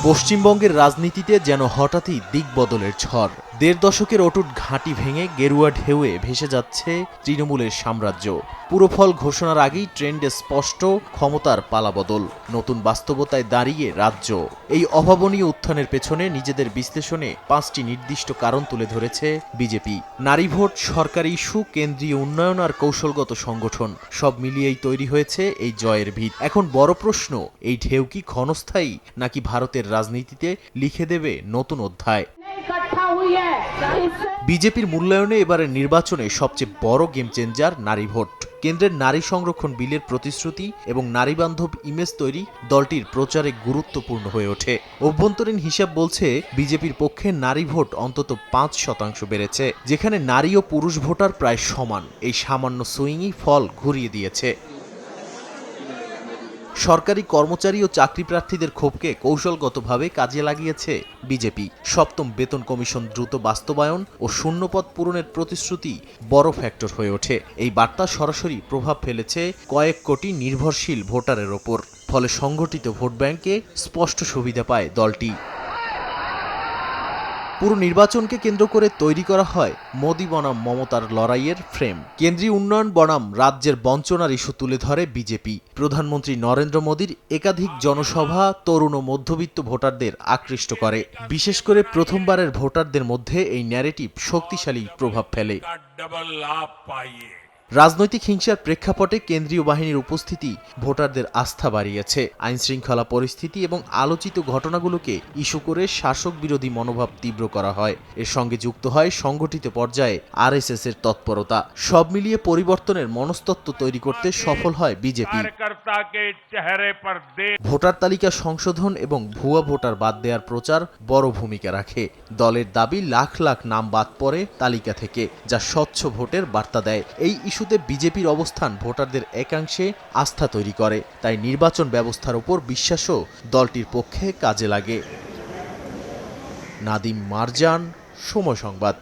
পশ্চিমবঙ্গের রাজনীতিতে যেন হঠাৎই দিকবদলের ঝড়। ১.৫ দশকের অটুট ঘাঁটি ভেঙে গেরুয়া ঢেউয়ে ভেসে যাচ্ছে তৃণমূলের সাম্রাজ্য। পুরফল ঘোষণার আগেই ট্রেন্ডে স্পষ্ট ক্ষমতার পালাবদল, নতুন বাস্তবতায় দাঁড়িয়ে রাজ্য। এই অভাবনীয় উত্থানের পেছনে নিজেদের বিশ্লেষণে ৫টি নির্দিষ্ট কারণ তুলে ধরেছে বিজেপি। নারী ভোট, সরকারি ইস্যু, কেন্দ্রীয় উন্নয়ন আর কৌশলগত সংগঠন, সব মিলিয়েই তৈরি হয়েছে এই জয়ের ভিত। এখন বড় প্রশ্ন, এই ঢেউ কি ক্ষণস্থায়ী নাকি ভারতের রাজনীতিতে লিখে দেবে নতুন অধ্যায়? বিজেপির মূল্যায়নে এবারের নির্বাচনে সবচেয়ে বড় গেম চেঞ্জার নারী ভোট। কেন্দ্রের নারী সংরক্ষণ বিলের প্রতিশ্রুতি এবং নারীবান্ধব ইমেজ তৈরি দলটির প্রচারে গুরুত্বপূর্ণ হয়ে ওঠে। অভ্যন্তরীণ হিসাব বলছে বিজেপির পক্ষে নারী ভোট অন্তত ৫% বেড়েছে, যেখানে নারী ও পুরুষ ভোটার প্রায় সমান। এই সামান্য সুইংই ফল ঘুরিয়ে দিয়েছে। সরকারি কর্মচারী ও চাকরি প্রার্থীদের ক্ষোভকে কৌশলগতভাবে কাজে লাগিয়েছে বিজেপি। ৭ম বেতন কমিশন দ্রুত বাস্তবায়ন ও শূন্যপদ পূরণের প্রতিশ্রুতি বড় ফ্যাক্টর হয়ে ওঠে। এই বার্তা সরাসরি প্রভাব ফেলেছে কয়েক কোটি নির্ভরশীল ভোটারের ওপর। ফলে সংগঠিত ভোট ব্যাংকে স্পষ্ট সুবিধা পায় দলটি। পুরো নির্বাচনকে কেন্দ্র করে তৈরি করা হয় মোদি বনাম মমতার লড়াইয়ের ফ্রেম। কেন্দ্রীয় উন্নয়ন বনাম রাজ্যের বঞ্চনার ইস্যু তুলে ধরে বিজেপি। প্রধানমন্ত্রী নরেন্দ্র মোদীর একাধিক জনসভা তরুণ ও মধ্যবিত্ত ভোটারদের আকৃষ্ট করে। বিশেষ করে প্রথমবারের ভোটারদের মধ্যে এই ন্যারেটিভ শক্তিশালী প্রভাব ফেলে। রাজনৈতিক হিংসার প্রেক্ষাপটে কেন্দ্রীয় বাহিনীর উপস্থিতি ভোটারদের আস্থা বাড়িয়েছে। আইনশৃঙ্খলা পরিস্থিতি এবং আলোচিত ঘটনাগুলোকে ইস্যু করে শাসক বিরোধী মনোভাব তীব্র করা হয়। এর সঙ্গে যুক্ত হয় সংগঠিত পর্যায়ে আরএসএস এর তৎপরতা। সব মিলিয়ে পরিবর্তনের মনস্তত্ত্ব তৈরি করতে সফল হয় বিজেপি। ভোটার তালিকা সংশোধন এবং ভুয়া ভোটার বাদ দেওয়ার প্রচার বড় ভূমিকা রাখে। দলের দাবি লাখ লাখ নাম বাদ পড়ে তালিকা থেকে, যা স্বচ্ছ ভোটের বার্তা দেয়। এই ইস্যুতে বিজেপির অবস্থান ভোটারদের একাংশে আস্থা তৈরি করে, তাই নির্বাচন ব্যবস্থার উপর বিশ্বাসও দলটির পক্ষে কাজে লাগে। নাদিম মারজান, সময় সংবাদ।